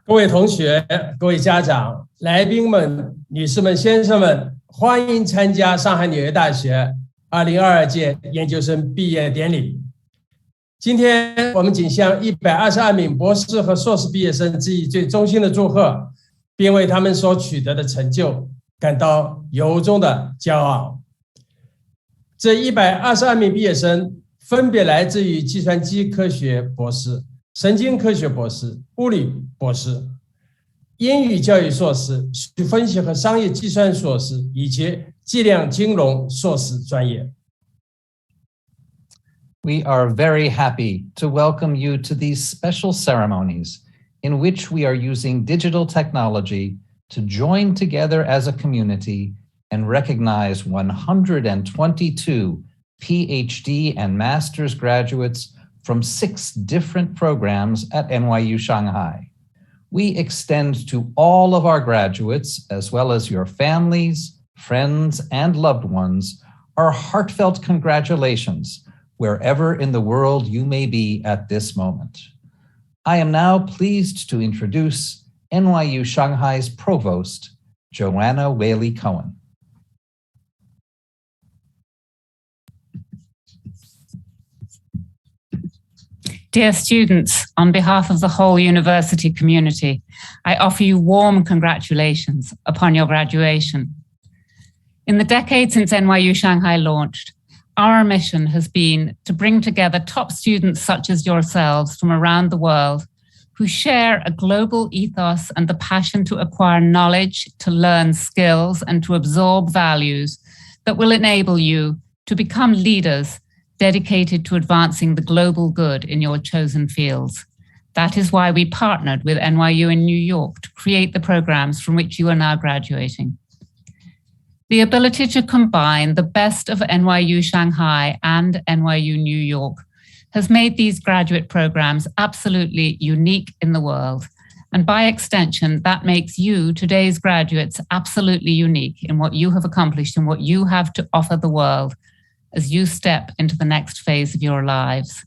各位同学、各位家长、来宾们、女士们、先生们，欢迎参加上海纽约大学2022届研究生毕业典礼。今天我们仅向122名博士和硕士毕业生致以最衷心的祝贺，并为他们所取得的成就感到由衷的骄傲。这122名毕业生分别来自于计算机科学博士、神经科学博士、物理博士、英语教育硕士、数据分析和商业计算硕士以及计量金融硕士专业。We are very happy to welcome you to these special ceremonies in which we are using digital technology to join together as a community and recognize 122 PhD and master's graduates from 6 different programs at NYU Shanghai. We extend to all of our graduates, as well as your families, friends, and loved ones, our heartfelt congratulations wherever in the world you may be at this moment. I am now pleased to introduce NYU Shanghai's Provost, Joanna Whaley-Cohen. Dear students, on behalf of the whole university community, I offer you warm congratulations upon your graduation. In the decade since NYU Shanghai launched, our mission has been to bring together top students such as yourselves from around the world who share a global ethos and the passion to acquire knowledge, to learn skills, and to absorb values that will enable you to become leaders dedicated to advancing the global good in your chosen fields. That is why we partnered with NYU in New York to create the programs from which you are now graduating. The ability to combine the best of NYU Shanghai and NYU New York has made these graduate programs absolutely unique in the world. And by extension, that makes you, today's graduates, absolutely unique in what you have accomplished and what you have to offer the world as you step into the next phase of your lives.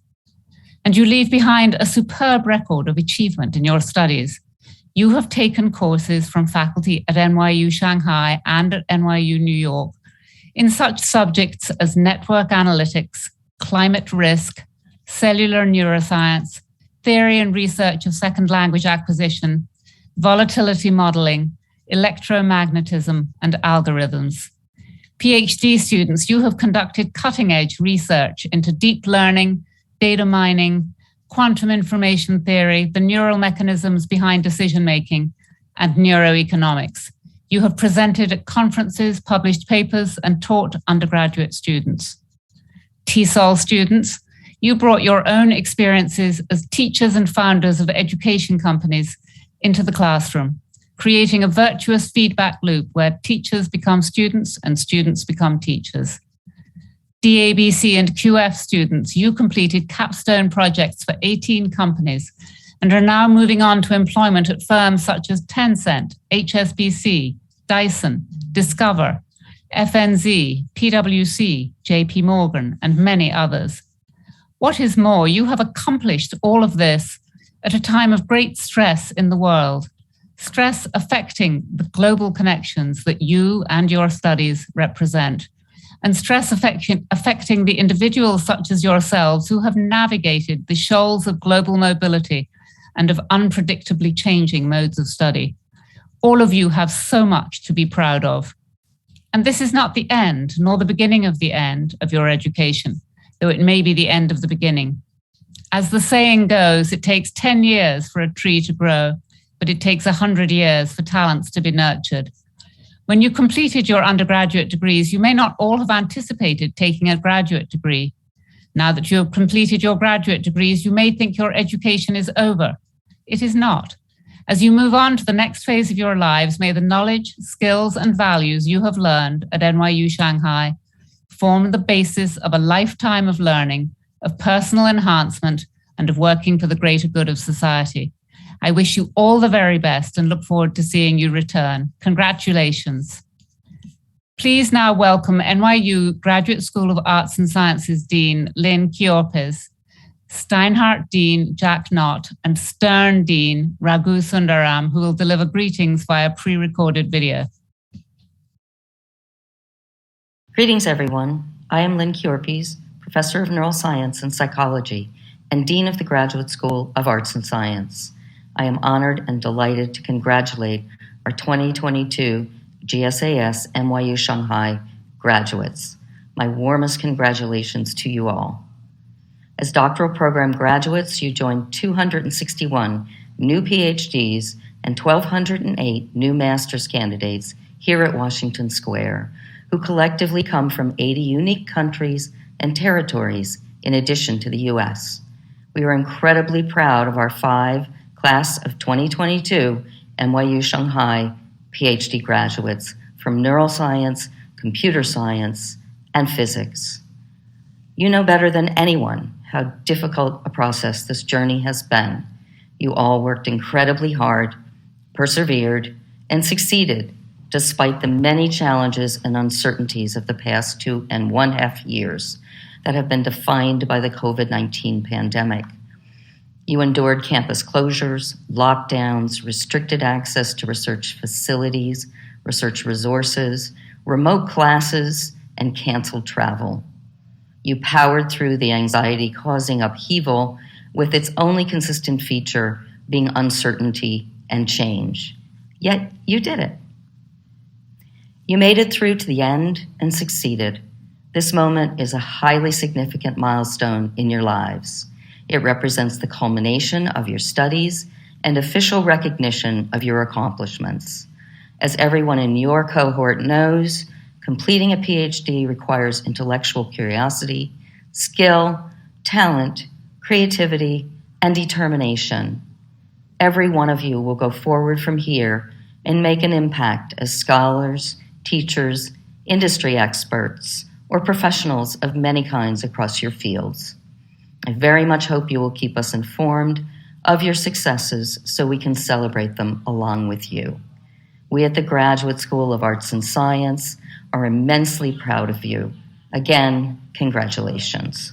And you leave behind a superb record of achievement in your studies. You have taken courses from faculty at NYU Shanghai and at NYU New York in such subjects as network analytics, climate risk, cellular neuroscience, theory and research of second language acquisition, volatility modeling, electromagnetism, and algorithms. PhD students, you have conducted cutting-edge research into deep learning, data mining, quantum information theory, the neural mechanisms behind decision-making, and neuroeconomics. You have presented at conferences, published papers, and taught undergraduate students. TESOL students, you brought your own experiences as teachers and founders of education companies into the classroom, creating a virtuous feedback loop where teachers become students and students become teachers. DABC and QF students, you completed capstone projects for 18 companies and are now moving on to employment at firms such as Tencent, HSBC, Dyson, Discover, FNZ, PwC, JP Morgan, and many others. What is more, you have accomplished all of this at a time of great stress in the world, stress affecting the global connections that you and your studies represent, and stress affecting the individuals such as yourselves who have navigated the shoals of global mobility and of unpredictably changing modes of study. All of you have so much to be proud of. And this is not the end, nor the beginning of the end of your education, though it may be the end of the beginning. As the saying goes, it takes 10 years for a tree to grow, but it takes 100 years for talents to be nurtured. When you completed your undergraduate degrees, you may not all have anticipated taking a graduate degree. Now that you have completed your graduate degrees, you may think your education is over. It is not. As you move on to the next phase of your lives, may the knowledge, skills, and values you have learned at NYU Shanghai form the basis of a lifetime of learning, of personal enhancement, and of working for the greater good of society. I wish you all the very best and look forward to seeing you return. Congratulations. Please now welcome NYU Graduate School of Arts and Sciences Dean Lynn Kiorpes, Steinhardt Dean Jack Knott, and Stern Dean Raghu Sundaram, who will deliver greetings via pre-recorded video. Greetings, everyone. I am Lynn Kjorpes, Professor of Neuroscience and Psychology and Dean of the Graduate School of Arts and Science. I am honored and delighted to congratulate our 2022 GSAS NYU Shanghai graduates. My warmest congratulations to you all. As doctoral program graduates, you joined 261 new PhDs and 1,208 new master's candidates here at Washington Square, who collectively come from 80 unique countries and territories in addition to the US. We are incredibly proud of our 5 class of 2022 NYU Shanghai PhD graduates from neuroscience, computer science, and physics. You know better than anyone how difficult a process this journey has been. You all worked incredibly hard, persevered, and succeeded despite the many challenges and uncertainties of the past 2.5 years that have been defined by the COVID-19 pandemic. You endured campus closures, lockdowns, restricted access to research facilities, research resources, remote classes, and canceled travel. You powered through the anxiety-causing upheaval with its only consistent feature being uncertainty and change. Yet you did it. You made it through to the end and succeeded. This moment is a highly significant milestone in your lives. It represents the culmination of your studies and official recognition of your accomplishments. As everyone in your cohort knows, completing a PhD requires intellectual curiosity, skill, talent, creativity, and determination. Every one of you will go forward from here and make an impact as scholars, teachers, industry experts, or professionals of many kinds across your fields. I very much hope you will keep us informed of your successes so we can celebrate them along with you. We at the Graduate School of Arts and Science are immensely proud of you. Again, congratulations.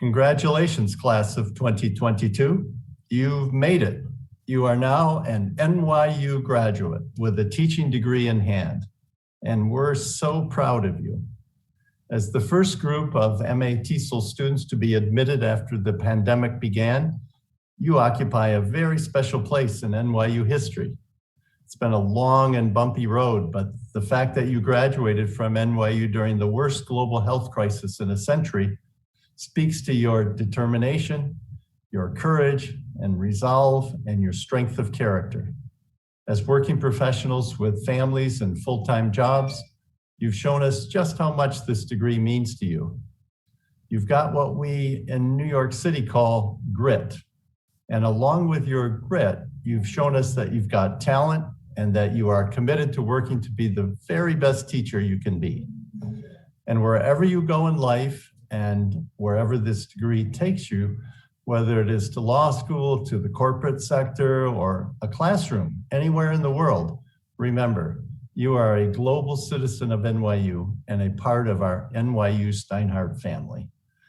Congratulations, class of 2022. You've made it. You are now an NYU graduate with a teaching degree in hand, and we're so proud of you. As the first group of MA TESOL students to be admitted after the pandemic began, you occupy a very special place in NYU history. It's been a long and bumpy road, but the fact that you graduated from NYU during the worst global health crisis in a century speaks to your determination, your courage and resolve, and your strength of character. As working professionals with families and full-time jobs, you've shown us just how much this degree means to you. You've got what we in New York City call grit. And along with your grit, you've shown us that you've got talent and that you are committed to working to be the very best teacher you can be. And wherever you go in life and wherever this degree takes you, whether it is to law school, to the corporate sector, or a classroom, anywhere in the world, remember, you are a global citizen of NYU and a part of our NYU Steinhardt family.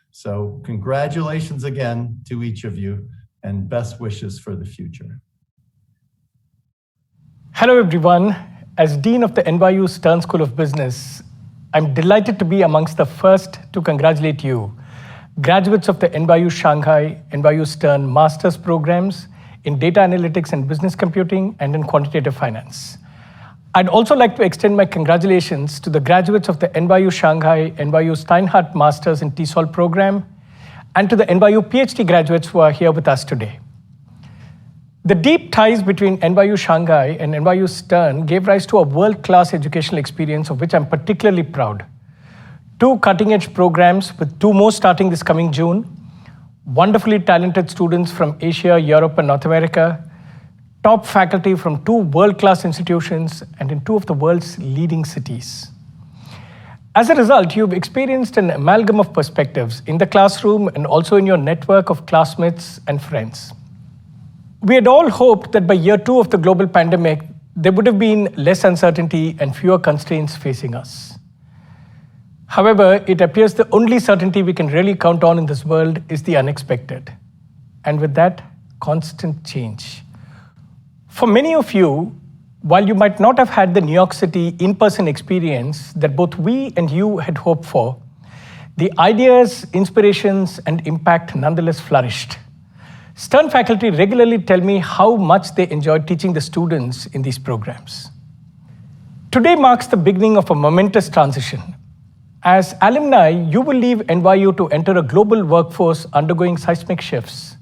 So congratulations again to each of you and best wishes for the future. Hello everyone. As Dean of the NYU Stern School of Business, I'm delighted to be amongst the first to congratulate you, graduates of the NYU Shanghai, NYU Stern master's programs in data analytics and business computing and in quantitative finance. I'd also like to extend my congratulations to the graduates of the NYU Shanghai, NYU Steinhardt Masters in TESOL program, and to the NYU PhD graduates who are here with us today. The deep ties between NYU Shanghai and NYU Stern gave rise to a world-class educational experience of which I'm particularly proud. 2 cutting-edge programs, with 2 more starting this coming June, wonderfully talented students from Asia, Europe, and North America, top faculty from 2 world-class institutions and in 2 of the world's leading cities. As a result, you've experienced an amalgam of perspectives in the classroom and also in your network of classmates and friends. We had all hoped that by year 2 of the global pandemic, there would have been less uncertainty and fewer constraints facing us. However, it appears the only certainty we can really count on in this world is the unexpected. And with that, constant change. For many of you, while you might not have had the New York City in-person experience that both we and you had hoped for, the ideas, inspirations, and impact nonetheless flourished. Stern faculty regularly tell me how much they enjoyed teaching the students in these programs. Today marks the beginning of a momentous transition. As alumni, you will leave NYU to enter a global workforce undergoing seismic shifts,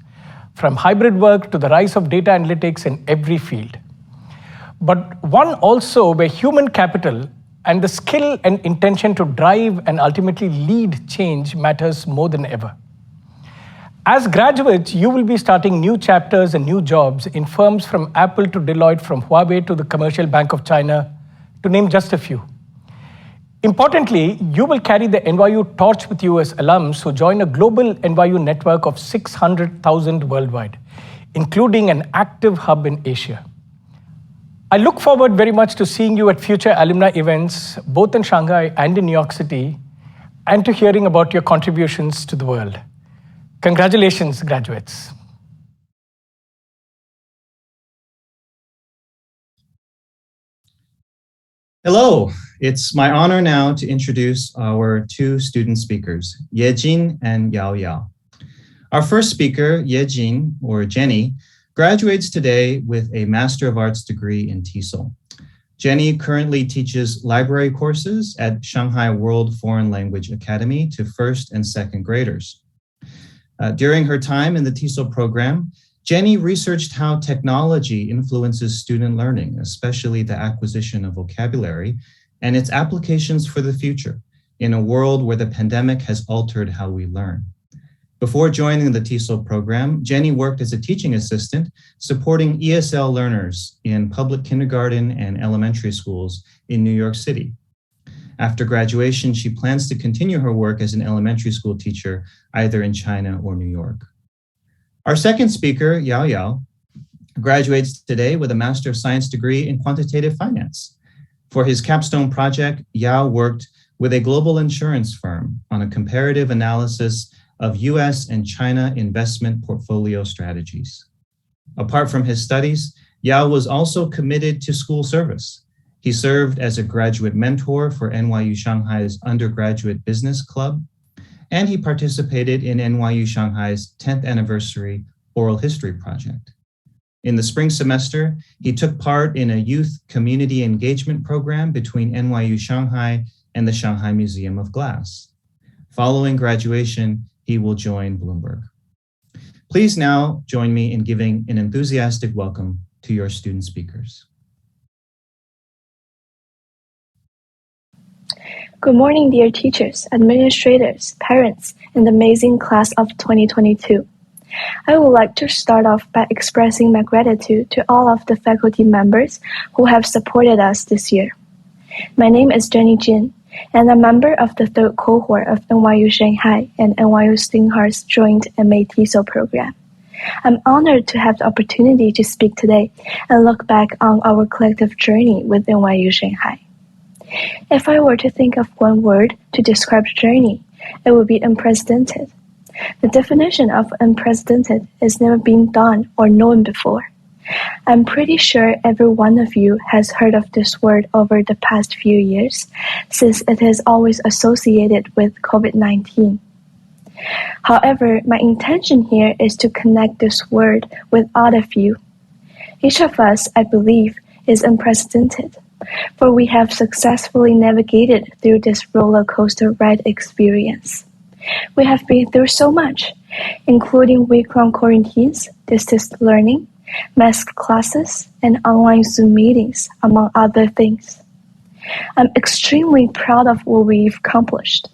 from hybrid work to the rise of data analytics in every field. But one also where human capital and the skill and intention to drive and ultimately lead change matters more than ever. As graduates, you will be starting new chapters and new jobs in firms from Apple to Deloitte, from Huawei to the Commercial Bank of China, to name just a few. Importantly, you will carry the NYU torch with you as alums who join a global NYU network of 600,000 worldwide, including an active hub in Asia. I look forward very much to seeing you at future alumni events, both in Shanghai and in New York City, and to hearing about your contributions to the world. Congratulations, graduates. Hello, it's my honor now to introduce our two student speakers, Yejin and Yao Yao. Our first speaker, Yejin, or Jenny, graduates today with a Master of Arts degree in TESOL. Jenny currently teaches library courses at Shanghai World Foreign Language Academy to first and second graders. During her time in the TESOL program, Jenny researched how technology influences student learning, especially the acquisition of vocabulary, and its applications for the future in a world where the pandemic has altered how we learn. Before joining the TESOL program, Jenny worked as a teaching assistant, supporting ESL learners in public kindergarten and elementary schools in New York City. After graduation, she plans to continue her work as an elementary school teacher, either in China or New York. Our second speaker, Yao Yao, graduates today with a Master of Science degree in Quantitative Finance. For his capstone project, Yao worked with a global insurance firm on a comparative analysis of US and China investment portfolio strategies. Apart from his studies, Yao was also committed to school service. He served as a graduate mentor for NYU Shanghai's undergraduate business club, and he participated in NYU Shanghai's 10th anniversary oral history project. In the spring semester, he took part in a youth community engagement program between NYU Shanghai and the Shanghai Museum of Glass. Following graduation, he will join Bloomberg. Please now join me in giving an enthusiastic welcome to your student speakers. Good morning, dear teachers, administrators, parents, and the amazing class of 2022. I would like to start off by expressing my gratitude to all of the faculty members who have supported us this year. My name is Jenny Jin, and I'm a member of the third cohort of NYU Shanghai and NYU Stinghurst's joint MA TESOL program. I'm honored to have the opportunity to speak today and look back on our collective journey with NYU Shanghai. If I were to think of one word to describe the journey, it would be unprecedented. The definition of unprecedented is never been done or known before. I'm pretty sure every one of you has heard of this word over the past few years, since it is always associated with COVID-19. However, my intention here is to connect this word with all of you. Each of us, I believe, is unprecedented, for we have successfully navigated through this roller coaster ride experience. We have been through so much, including week-long quarantines, distance learning, mask classes, and online Zoom meetings, among other things. I'm extremely proud of what we've accomplished.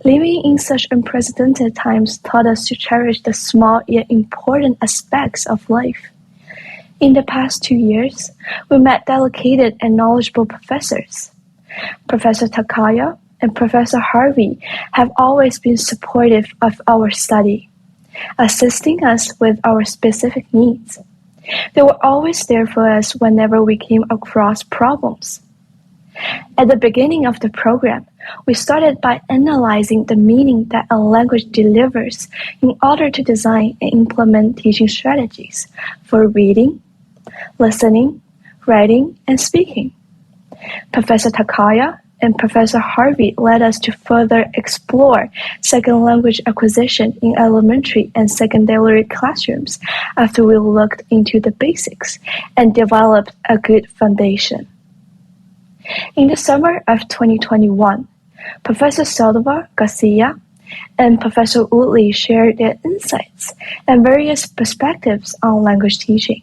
Living in such unprecedented times taught us to cherish the small yet important aspects of life. In the past 2 years, we met dedicated and knowledgeable professors. Professor Takaya and Professor Harvey have always been supportive of our study, assisting us with our specific needs. They were always there for us whenever we came across problems. At the beginning of the program, we started by analyzing the meaning that a language delivers in order to design and implement teaching strategies for reading, listening, writing, and speaking. Professor Takaya and Professor Harvey led us to further explore second language acquisition in elementary and secondary classrooms after we looked into the basics and developed a good foundation. In the summer of 2021, Professor Saldivar Garcia and Professor Woodley shared their insights and various perspectives on language teaching.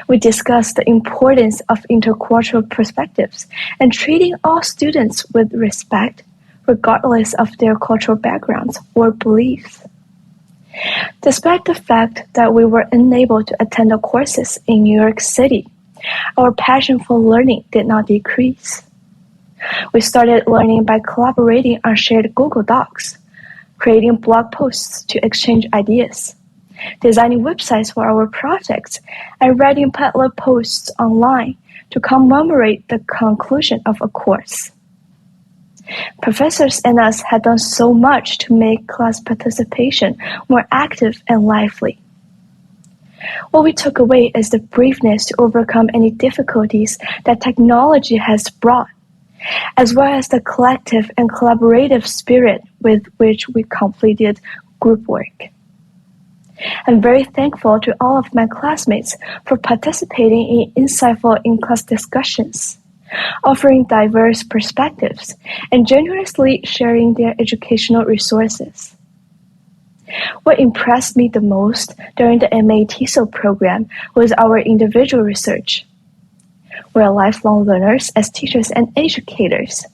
We discussed the importance of intercultural perspectives and treating all students with respect, regardless of their cultural backgrounds or beliefs. Despite the fact that we were unable to attend the courses in New York City, our passion for learning did not decrease. We started learning by collaborating on shared Google Docs, creating blog posts to exchange ideas, designing websites for our projects, and writing Padlet posts online to commemorate the conclusion of a course. Professors and us had done so much to make class participation more active and lively. What we took away is the braveness to overcome any difficulties that technology has brought, as well as the collective and collaborative spirit with which we completed group work. I'm very thankful to all of my classmates for participating in insightful in-class discussions, offering diverse perspectives, and generously sharing their educational resources. What impressed me the most during the MA TESOL program was our individual research. We're lifelong learners as teachers and educators.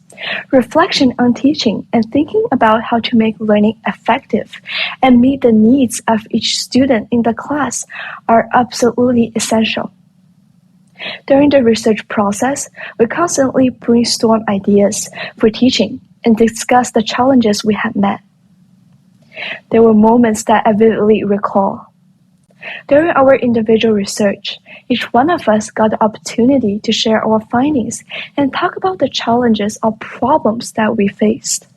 Reflection on teaching and thinking about how to make learning effective and meet the needs of each student in the class are absolutely essential. During the research process, we constantly brainstorm ideas for teaching and discuss the challenges we had met. There were moments that I vividly recall. During our individual research, each one of us got the opportunity to share our findings and talk about the challenges or problems that we faced.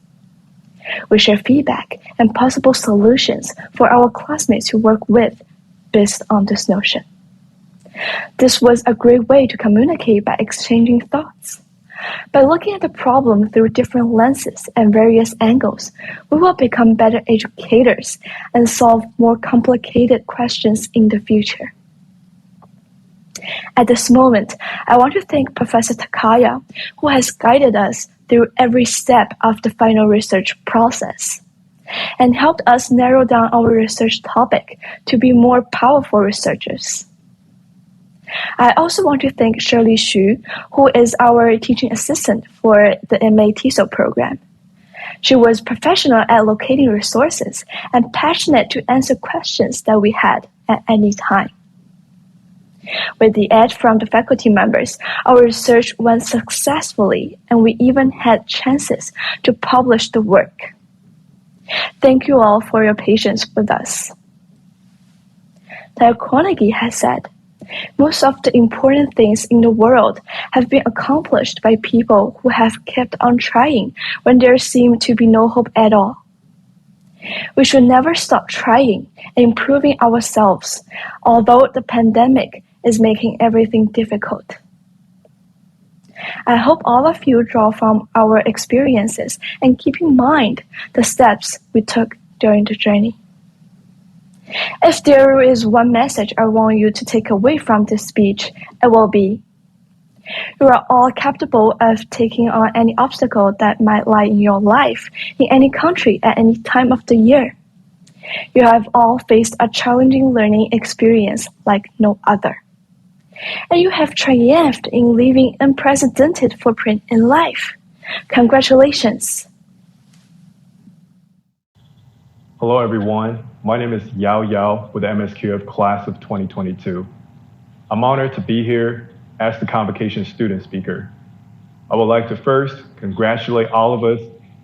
We share feedback and possible solutions for our classmates to work with based on this notion. This was a great way to communicate by exchanging thoughts. By looking at the problem through different lenses and various angles, we will become better educators and solve more complicated questions in the future. At this moment, I want to thank Professor Takaya, who has guided us through every step of the final research process and helped us narrow down our research topic to be more powerful researchers. I also want to thank Shirley Xu, who is our teaching assistant for the MA TESOL program. She was professional at locating resources and passionate to answer questions that we had at any time. With the aid from the faculty members, our research went successfully and we even had chances to publish the work. Thank you all for your patience with us. Dale Carnegie has said, "Most of the important things in the world have been accomplished by people who have kept on trying when there seemed to be no hope at all. We should never stop trying and improving ourselves, although the pandemic is making everything difficult." I hope all of you draw from our experiences and keep in mind the steps we took during the journey. If there is one message I want you to take away from this speech, it will be, you are all capable of taking on any obstacle that might lie in your life, in any country, at any time of the year. You have all faced a challenging learning experience like no other. And you have triumphed in leaving unprecedented footprint in life. Congratulations. Hello, everyone. My name is Yao Yao with the MSQF class of 2022. I'm honored to be here as the convocation student speaker. I would like to first congratulate all of us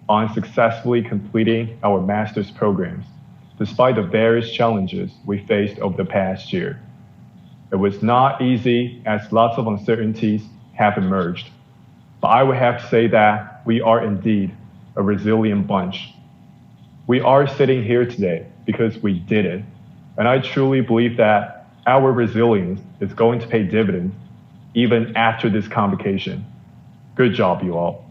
on successfully completing our master's programs, despite the various challenges we faced over the past year. It was not easy as lots of uncertainties have emerged, but I would have to say that we are indeed a resilient bunch. We are sitting here today because we did it. And I truly believe that our resilience is going to pay dividends even after this convocation. Good job, you all.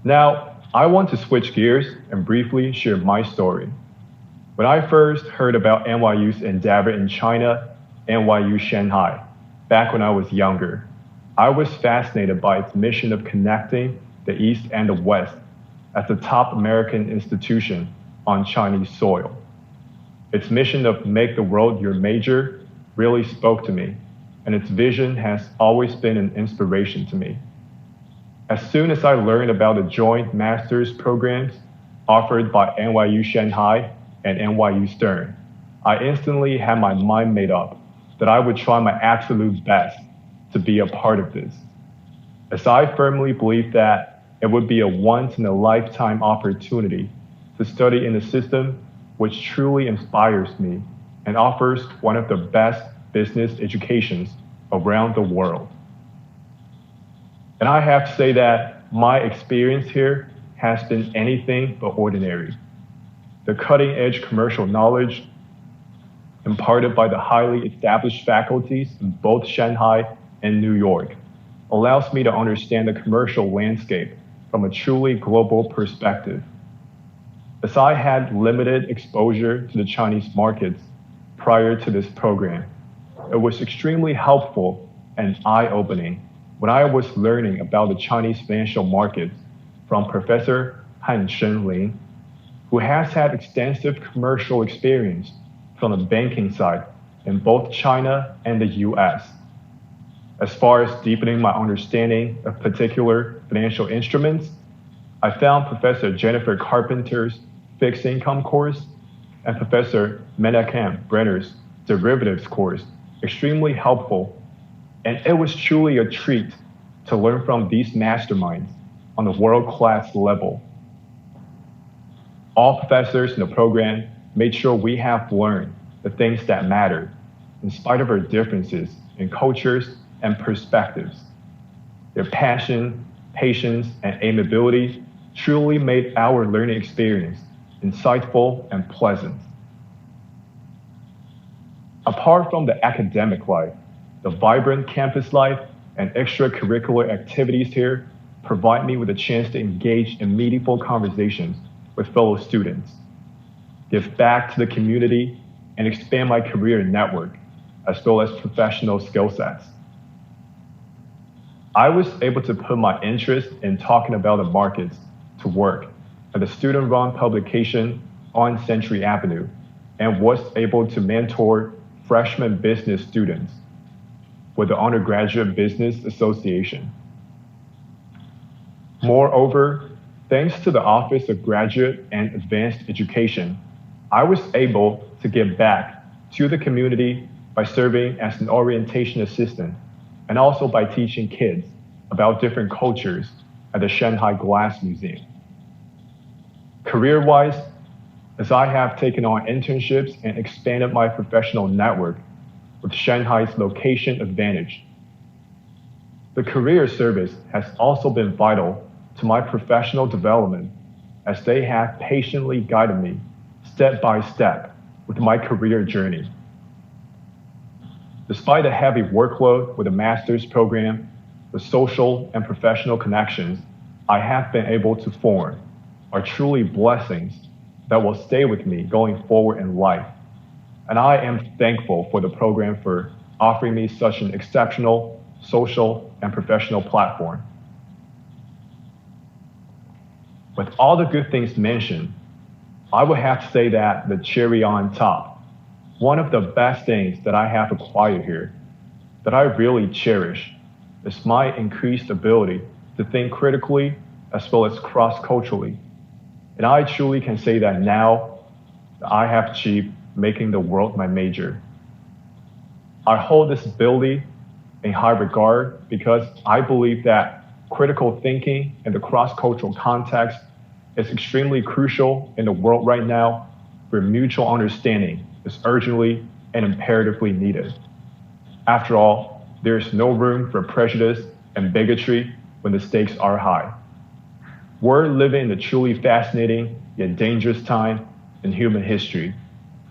Now, I want to switch gears and briefly share my story. When I first heard about NYU's endeavor in China, NYU Shanghai, back when I was younger, I was fascinated by its mission of connecting the East and the West as the top American institution on Chinese soil. Its mission of make the world your major really spoke to me, and its vision has always been an inspiration to me. As soon as I learned about the joint master's programs offered by NYU Shanghai and NYU Stern, I instantly had my mind made up that I would try my absolute best to be a part of this, as I firmly believe that it would be a once-in-a-lifetime opportunity to study in a system which truly inspires me and offers one of the best business educations around the world. And I have to say that my experience here has been anything but ordinary. The cutting-edge commercial knowledge imparted by the highly established faculties in both Shanghai and New York allows me to understand the commercial landscape from a truly global perspective. As I had limited exposure to the Chinese markets prior to this program, it was extremely helpful and eye-opening when I was learning about the Chinese financial markets from Professor Han Shenling, who has had extensive commercial experience from the banking side in both China and the US. As far as deepening my understanding of particular financial instruments, I found Professor Jennifer Carpenter's fixed income course and Professor Menachem Brenner's derivatives course extremely helpful, and it was truly a treat to learn from these masterminds on a world-class level. All professors in the program made sure we have learned the things that matter, in spite of our differences in cultures and perspectives. Their passion, patience, and amiability truly made our learning experience insightful and pleasant. Apart from the academic life, the vibrant campus life and extracurricular activities here provide me with a chance to engage in meaningful conversations with fellow students, give back to the community, and expand my career network, as well as professional skill sets. I was able to put my interest in talking about the markets to work at the student-run publication on Century Avenue, and was able to mentor freshman business students with the Undergraduate Business Association. Moreover, thanks to the Office of Graduate and Advanced Education, I was able to give back to the community by serving as an orientation assistant and also by teaching kids about different cultures at the Shanghai Glass Museum. Career-wise, as I have taken on internships and expanded my professional network with Shanghai's location advantage, the career service has also been vital to my professional development, as they have patiently guided me step by step with my career journey. Despite the heavy workload with the master's program, the social and professional connections I have been able to form are truly blessings that will stay with me going forward in life. And I am thankful for the program for offering me such an exceptional social and professional platform. With all the good things mentioned, I would have to say that the cherry on top, one of the best things that I have acquired here, that I really cherish, is my increased ability to think critically as well as cross-culturally. And I truly can say that now that I have achieved making the world my major. I hold this ability in high regard because I believe that critical thinking in the cross-cultural context is extremely crucial in the world right now, where mutual understanding is urgently and imperatively needed. After all, there is no room for prejudice and bigotry when the stakes are high. We're living in a truly fascinating yet dangerous time in human history,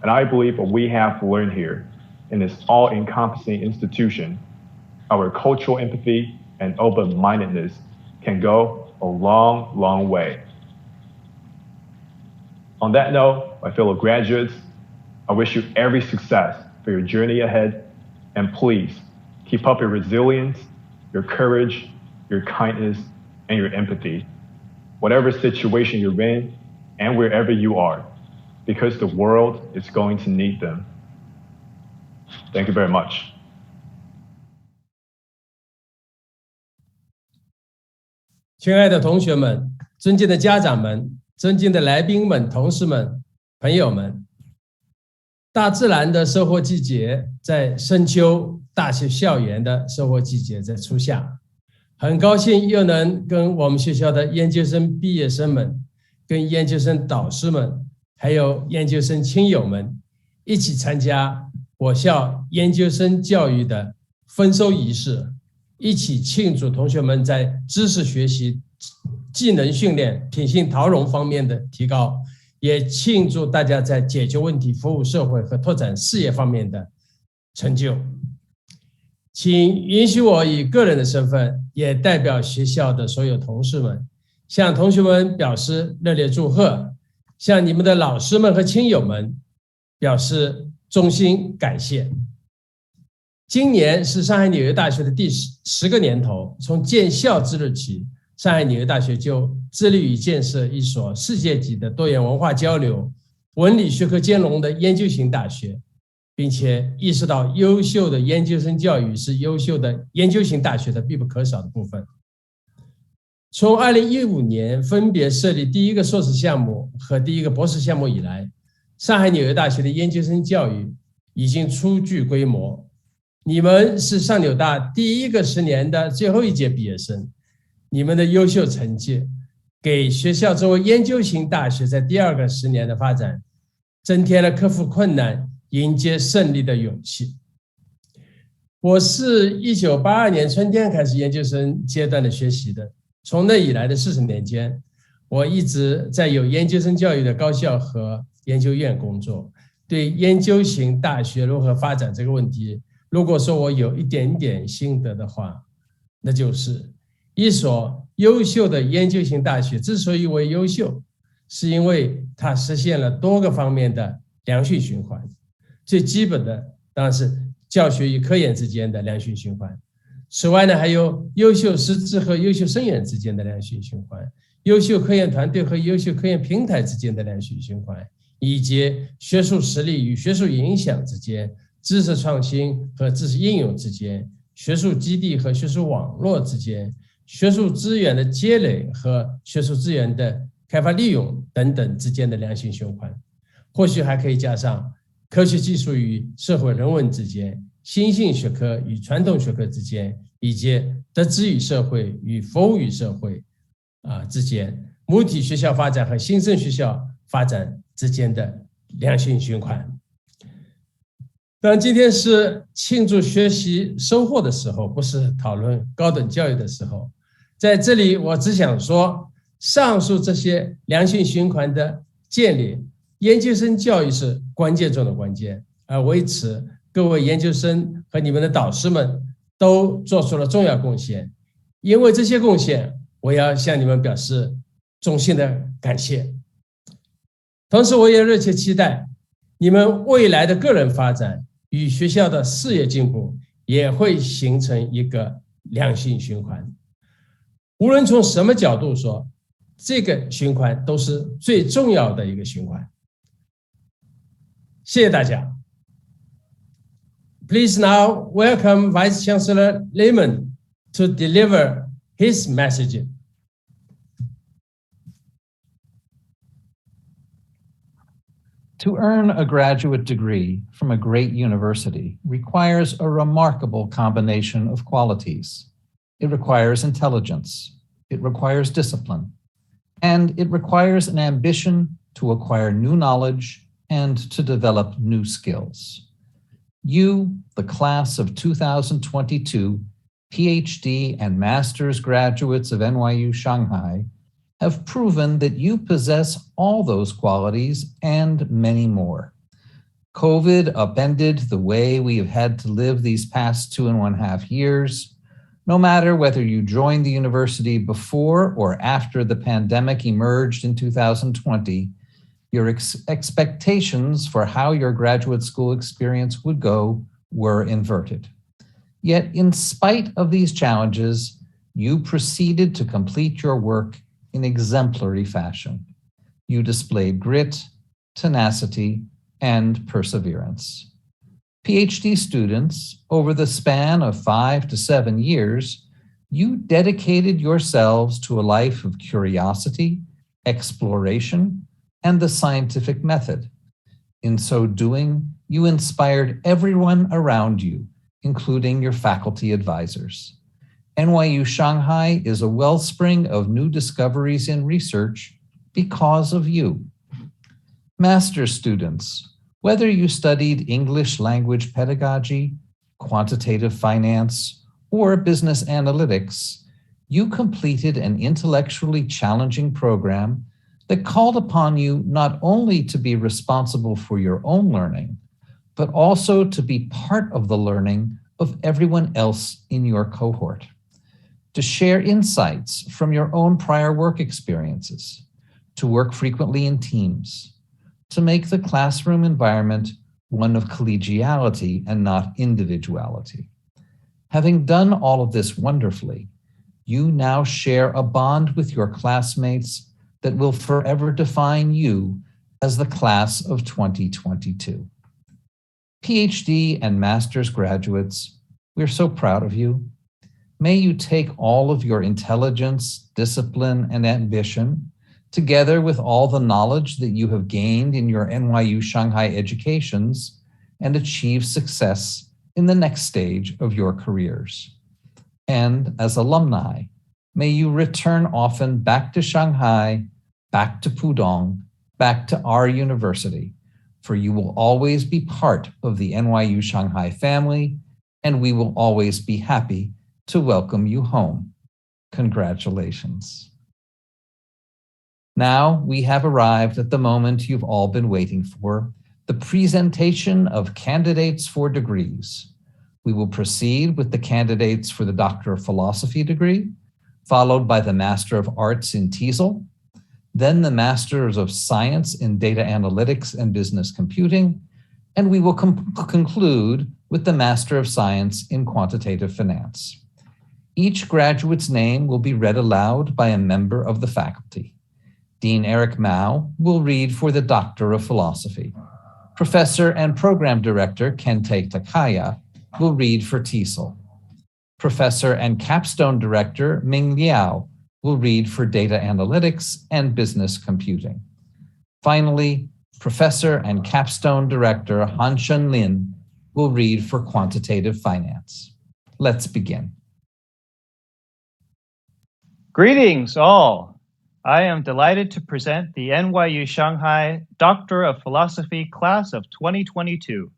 and I believe what we have learned here in this all-encompassing institution, our cultural empathy and open-mindedness can go a long, long way. On that note, my fellow graduates, I wish you every success for your journey ahead, and please keep up your resilience, your courage, your kindness, and your empathy, whatever situation you're in and wherever you are, because the world is going to need them. Thank you very much. 亲爱的同学们，尊敬的家长们，尊敬的来宾们、同事们、朋友们，大自然的收获季节在深秋，大学校园的收获季节在初夏。很高兴又能跟我们学校的研究生毕业生们、跟研究生导师们，还有研究生亲友们一起参加我校研究生教育的丰收仪式，一起庆祝同学们在知识学习、技能训练、品性陶容方面的提高，也庆祝大家在解决问题、服务社会和拓展事业方面的成就。请允许我以个人的身份，也代表学校的所有同事们，向同学们表示热烈祝贺，向你们的老师们和亲友们表示衷心感谢。今年是上海纽约大学的第10个年头，从建校之日起，上海纽约大学就致力于建设一所世界级的多元文化交流、文理学科兼容的研究型大学，并且意识到优秀的研究生教育是优秀的研究型大学的必不可少的部分。从2015年分别设立第一个硕士项目和第一个博士项目以来，上海纽约大学的研究生教育已经初具规模。你们是上纽大第一个10年的最后一届毕业生，你们的优秀成绩给学校作为研究型大学在第2个10年的发展增添了克服困难、迎接胜利的勇气。我是1982年春天开始研究生阶段的学习的，从那以来的40年间，我一直在有研究生教育的高校和研究院工作。对研究型大学如何发展这个问题，如果说我有一点点心得的话，那就是一所优秀的研究型大学之所以为优秀，是因为它实现了多个方面的良性循环。最基本的当然是教学与科研之间的良性循环，此外呢，还有优秀师资和优秀生源之间的良性循环，优秀科研团队和优秀科研平台之间的良性循环，以及学术实力与学术影响之间、知识创新和知识应用之间、学术基地和学术网络之间、学术资源的积累和学术资源的开发利用等等之间的良性循环。或许还可以加上科学技术与社会人文之间、新兴学科与传统学科之间，以及德知与社会与服务与社会之间，母体学校发展和新生学校发展之间的良性循环。当然，今天是庆祝学习收获的时候，不是讨论高等教育的时候。在这里，我只想说，上述这些良性循环的建立，研究生教育是关键中的关键。而为此，各位研究生和你们的导师们都做出了重要贡献。因为这些贡献，我要向你们表示衷心的感谢。同时，我也热切期待你们未来的个人发展与学校的事业进步也会形成一个良性循环。无论从什么角度说，这个循环都是最重要的一个循环。谢谢大家。Please now welcome Vice Chancellor Lehman to deliver his message. To earn a graduate degree from a great university requires a remarkable combination of qualities. It requires intelligence, it requires discipline, and it requires an ambition to acquire new knowledge and to develop new skills. You, the class of 2022, PhD, and master's graduates of NYU Shanghai have proven that you possess all those qualities and many more. COVID upended the way we have had to live these past 2.5 years. No matter whether you joined the university before or after the pandemic emerged in 2020, your expectations for how your graduate school experience would go were inverted. Yet, in spite of these challenges, you proceeded to complete your work in exemplary fashion. You displayed grit, tenacity, and perseverance. PhD students, over the span of 5 to 7 years, you dedicated yourselves to a life of curiosity, exploration, and the scientific method. In so doing, you inspired everyone around you, including your faculty advisors. NYU Shanghai is a wellspring of new discoveries in research because of you. Master's students, whether you studied English language pedagogy, quantitative finance, or business analytics, you completed an intellectually challenging program that called upon you not only to be responsible for your own learning, but also to be part of the learning of everyone else in your cohort, to share insights from your own prior work experiences, to work frequently in teams, to make the classroom environment one of collegiality and not individuality. Having done all of this wonderfully, you now share a bond with your classmates that will forever define you as the class of 2022. PhD and master's graduates, we're so proud of you. May you take all of your intelligence, discipline, and ambition, together with all the knowledge that you have gained in your NYU Shanghai educations, and achieve success in the next stage of your careers. And as alumni, may you return often back to Shanghai, back to Pudong, back to our university, for you will always be part of the NYU Shanghai family, and we will always be happy to welcome you home. Congratulations. Now we have arrived at the moment you've all been waiting for, the presentation of candidates for degrees. We will proceed with the candidates for the Doctor of Philosophy degree, followed by the Master of Arts in TESOL, then the Masters of Science in Data Analytics and Business Computing, and we will conclude with the Master of Science in Quantitative Finance. Each graduate's name will be read aloud by a member of the faculty. Dean Eric Mao will read for the Doctor of Philosophy. Professor and Program Director Kentei Takaya will read for TESOL. Professor and Capstone Director Ming Liao will read for Data Analytics and Business Computing. Finally, Professor and Capstone Director Han-Shun Lin will read for Quantitative Finance. Let's begin. Greetings all. I am delighted to present the NYU Shanghai Doctor of Philosophy class of 2022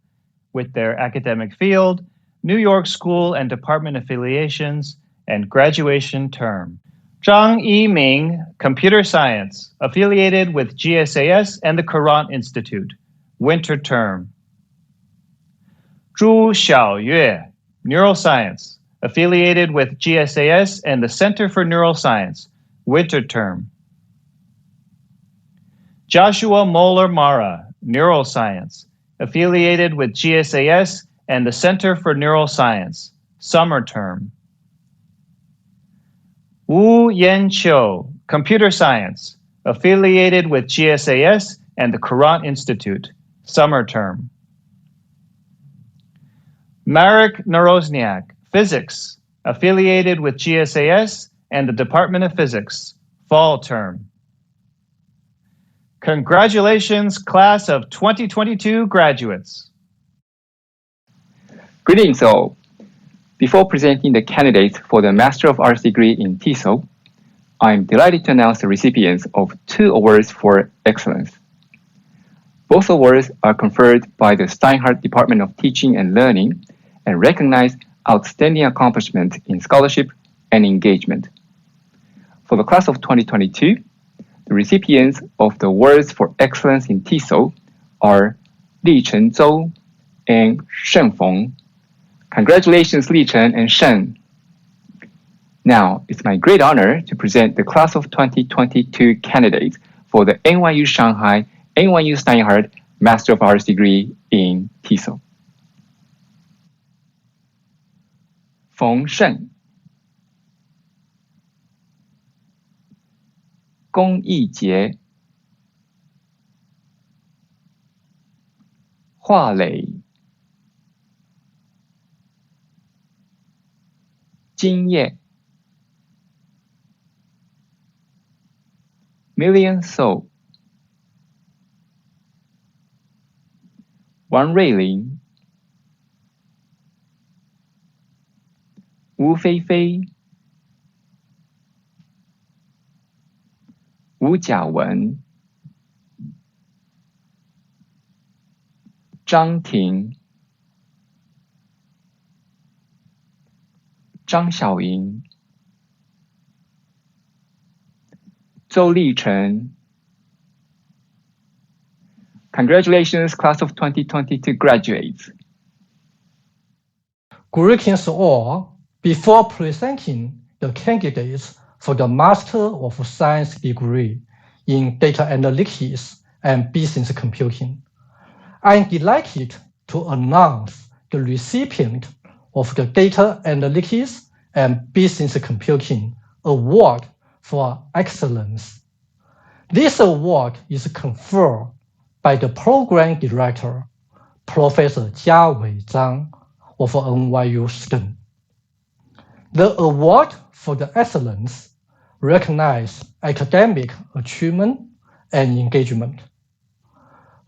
with their academic field, New York School and Department affiliations, and graduation term. Zhang Yiming, Computer Science, affiliated with GSAS and the Courant Institute, winter term. Zhu Xiaoyue, Neuroscience, affiliated with GSAS and the Center for Neuroscience, winter term. Joshua Moeller-Mara, Neuroscience, affiliated with GSAS and the Center for Neuroscience, summer term. Wu Yan-Qiu, Computer Science, affiliated with GSAS and the Courant Institute, summer term. Marek Narozniak, Physics, affiliated with GSAS and the Department of Physics, fall term. Congratulations, class of 2022 graduates. Greetings all. Before presenting the candidates for the Master of Arts degree in TESOL, I'm delighted to announce the recipients of 2 awards for excellence. Both awards are conferred by the Steinhardt Department of Teaching and Learning and recognize outstanding accomplishment in scholarship and engagement. For the class of 2022, the recipients of the Awards for Excellence in TESOL are Li Chen Zhou and Shen Feng. Congratulations, Li Chen and Shen. Now, it's my great honor to present the class of 2022 candidates for the NYU Shanghai, NYU Steinhardt Master of Arts degree in TESOL. Feng Shen. 龚义杰、华磊、金叶、Million So、王瑞麟、吴菲菲、吴甲文、张婷、张小莹、周立成。Congratulations, class of 2022 graduates. Greetings all. Before presenting the candidates for the Master of Science degree in Data Analytics and Business Computing, I'm delighted to announce the recipient of the Data Analytics and Business Computing Award for Excellence. This award is conferred by the Program Director, Professor Jiawei Zhang of NYU Stern. The award for the excellence recognizes academic achievement and engagement.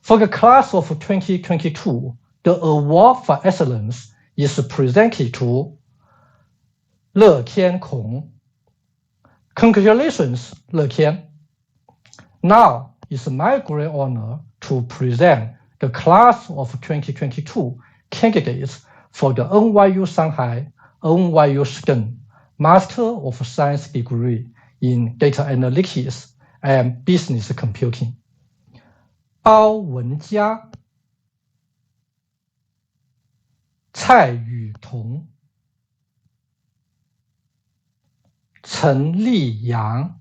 For the class of 2022, the award for excellence is presented to Le Tian Kong. Congratulations, Le Tian. Now it's my great honor to present the class of 2022 candidates for the NYU Shanghai, NYU Stern Master of Science degree in Data Analytics and Business Computing. 包文佳、蔡雨桐、陈立阳、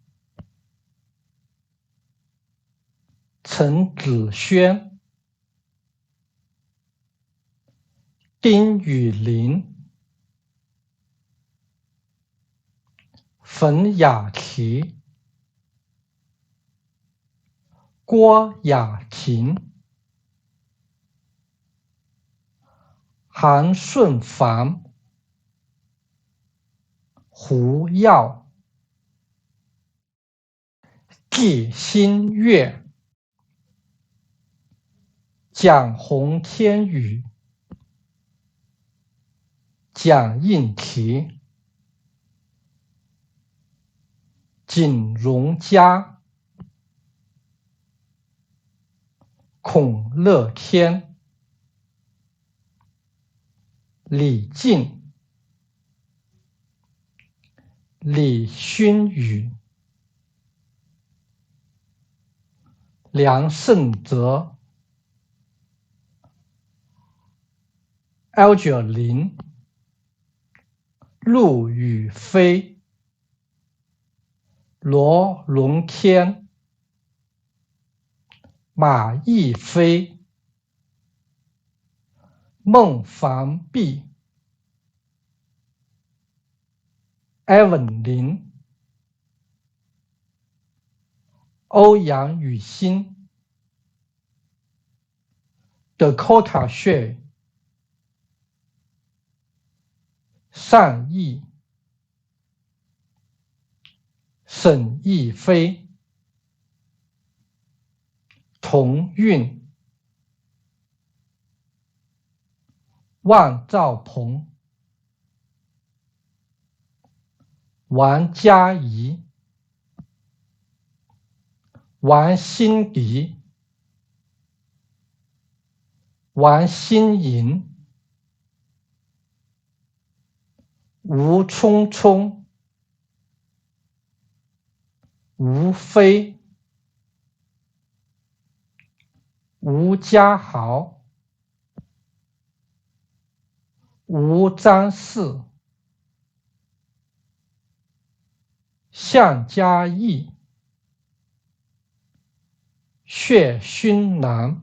陈子轩、丁雨林、冯雅琪、郭雅婷、韩顺凡、胡耀、季新月、蒋洪天宇、蒋应提、景荣嘉、孔乐天、李静、李勋宇、梁胜泽、L90、陆宇飞、罗荣天、马逸飞、孟凡碧、Evan 林、欧阳雨欣、Dakota Xue、单毅、沈亦菲、童韵、万兆鹏、王嘉怡、王欣迪、王欣莹、吴聪聪、吴飞、吴家豪、吴张世、向嘉义、薛勋南、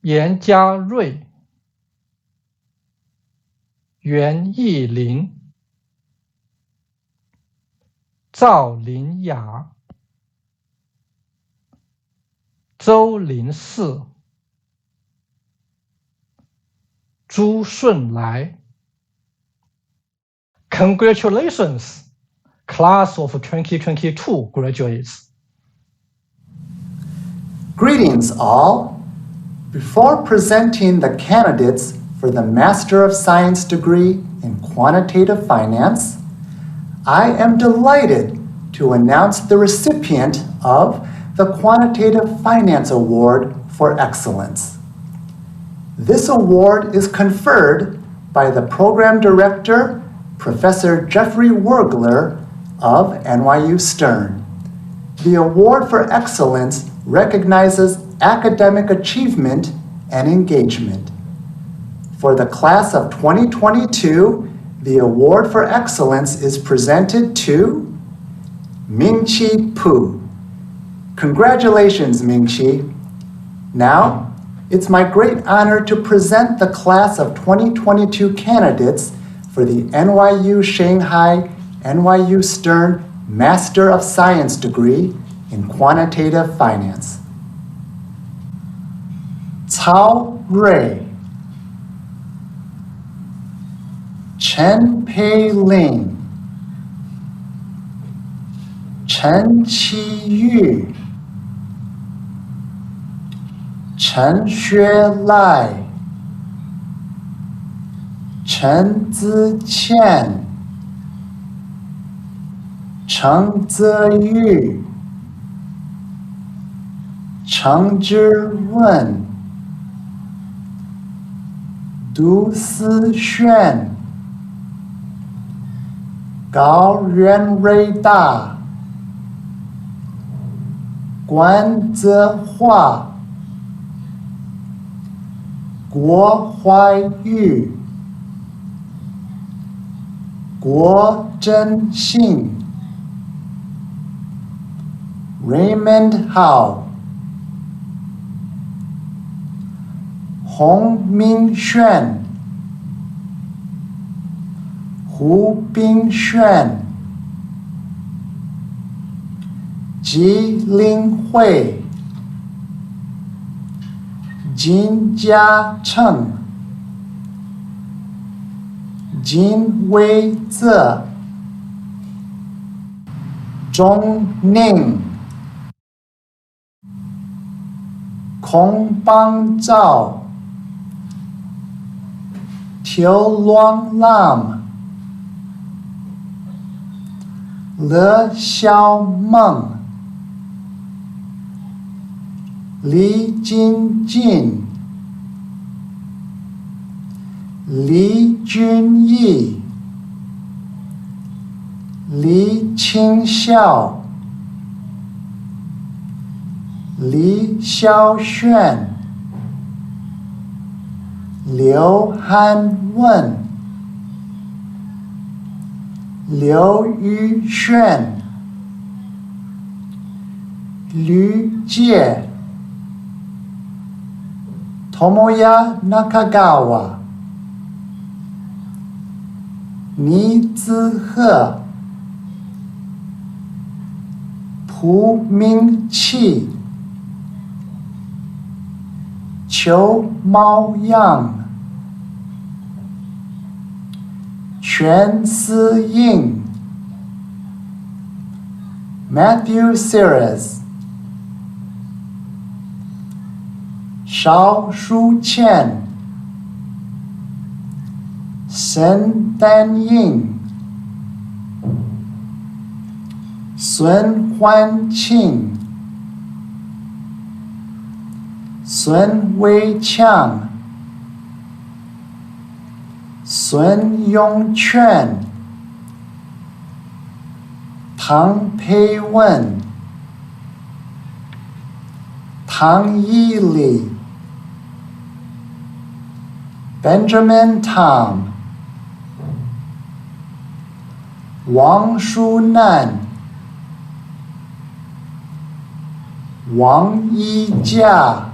严家瑞、袁艺林、赵林雅、周林世、朱顺来。Congratulations, class of 2022 graduates. Greetings all. Before presenting the candidates for the Master of Science degree in Quantitative Finance, I am delighted to announce the recipient of the Quantitative Finance Award for Excellence. This award is conferred by the Program Director, Professor Jeffrey Wergler of NYU Stern. The Award for Excellence recognizes academic achievement and engagement. For the class of 2022, the Award for Excellence is presented to Ming-Chi Pu. Congratulations, Ming-Chi. Now, it's my great honor to present the class of 2022 candidates for the NYU Shanghai, NYU Stern Master of Science degree in Quantitative Finance. Cao Rui, Chen Pei Ling, Chen Qiyu, Chen Xue Lai, Chen Ziqian, Cheng Ziyu, Cheng Zhiwen, Du Sixuan, Gao Yuanrui-Da, Guan Zehua, Guo Huaiyu, Guo Zhenxing, Raymond Hao, Hong Mingxuan, Hu Bingxuan, Ji Linghui, Jin Jiacheng, Jin Weize, Zhong Ning, Kong Bangzhao, Tiao Luang Lam, Le Xiaomeng, Li Jinjin, Li Junyi, Li Qingxiao, Li Xiaoxuan, Liu Hanwen, Liu Yuxuan, Liu Jie, Tomoya Nakagawa, Ni Zihe, Pu Mingqi, Qiu Maoyang, Quan Siying, Matthew Sears, Shao Shuqian, Shen Danying, Sun Huanqing, Sun Weiqiang, 孙永全、唐培文、唐一礼、Benjamin Tom、王淑楠、王一佳、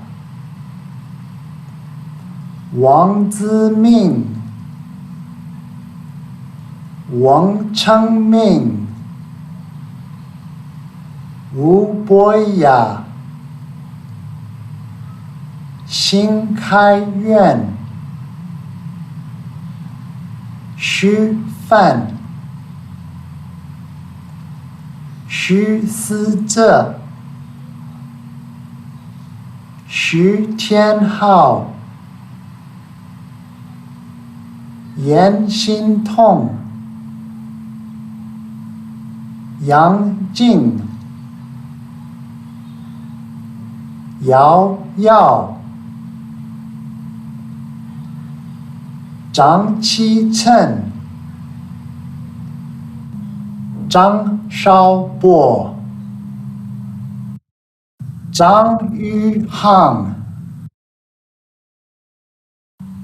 王子明、王成明、吴博雅、辛开元、徐范、徐思哲、徐天浩、严欣彤、杨静、姚耀、张启琛、张少波、张宇航、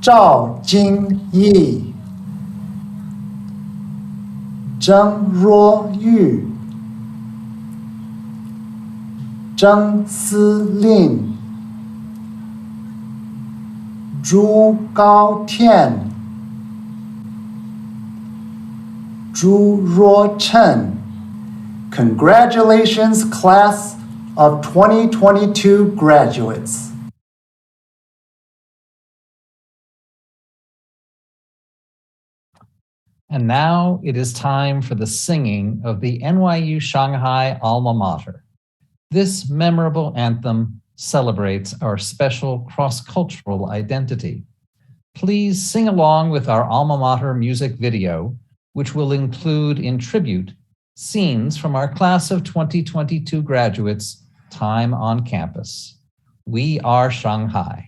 赵金义、郑若玉、郑思林、朱高天、朱若琛. Congratulations, class of 2022 graduates. And now it is time for the singing of the NYU Shanghai alma mater. This memorable anthem celebrates our special cross-cultural identity. Please sing along with our alma mater music video, which will include in tribute scenes from our class of 2022 graduates' time on campus. We are Shanghai.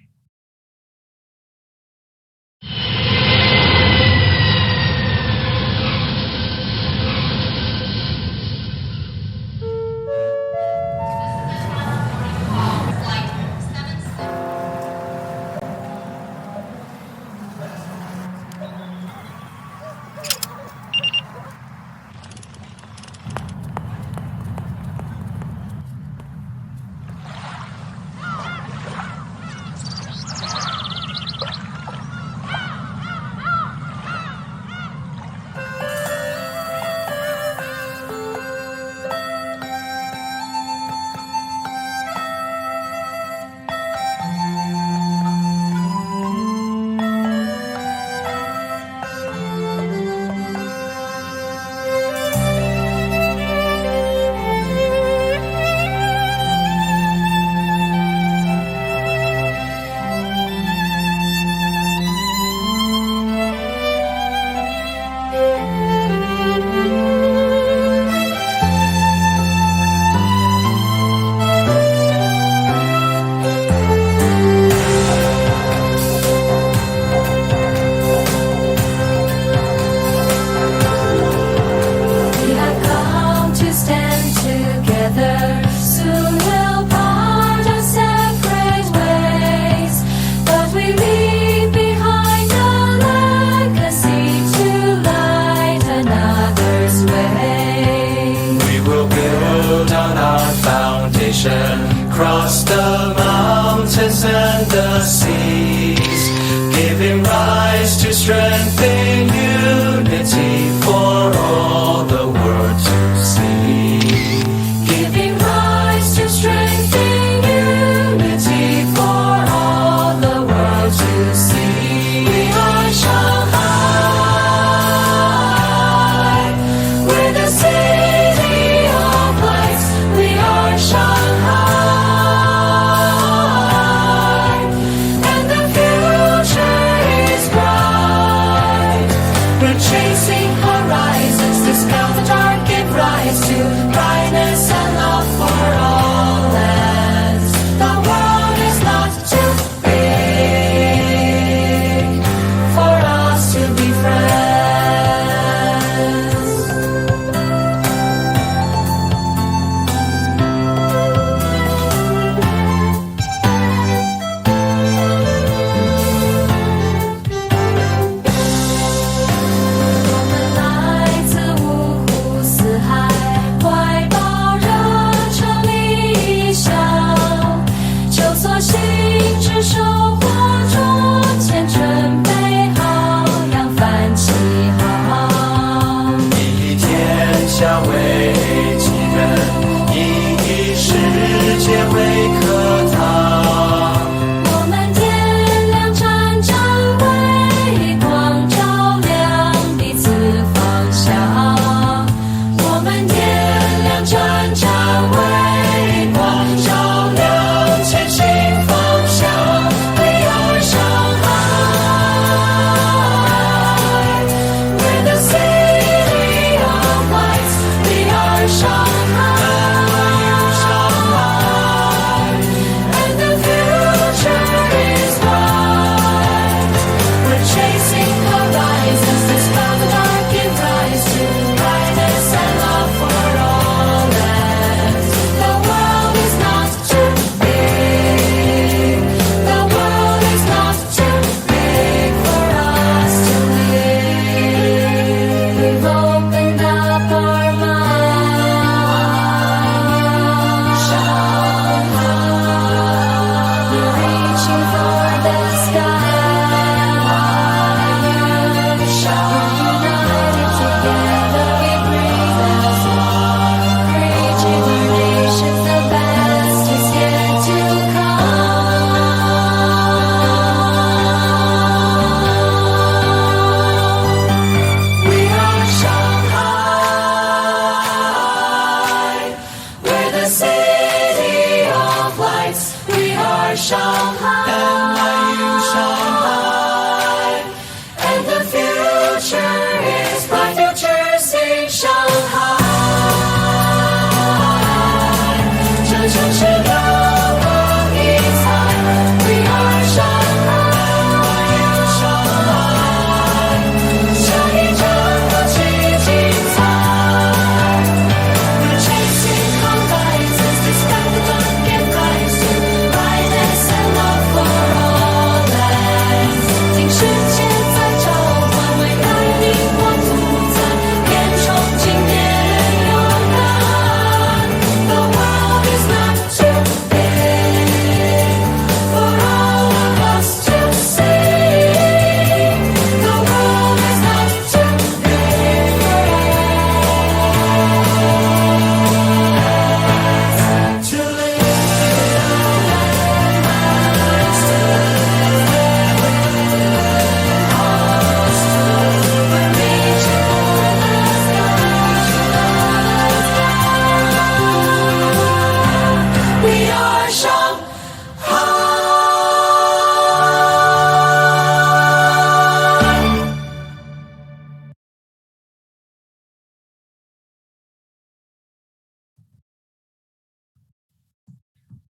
Cross the mountains and the seas, giving rise to strength in unity for all the world to see. Giving rise to strength in unity for all the world to see. We are Shanghai, we're the city of lights. We are Shanghai. Chasing horizons, dispel the dark, give rise to brightness and love for all lands. The world is not too big for us to be friends.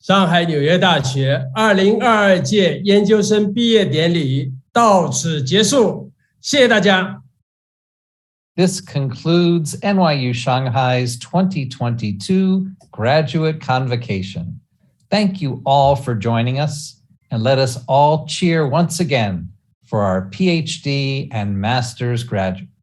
上海纽约大学2022届研究生毕业典礼到此结束，谢谢大家。This concludes NYU Shanghai's 2022 Graduate Convocation. Thank you all for joining us, and let us all cheer once again for our PhD and master's graduates.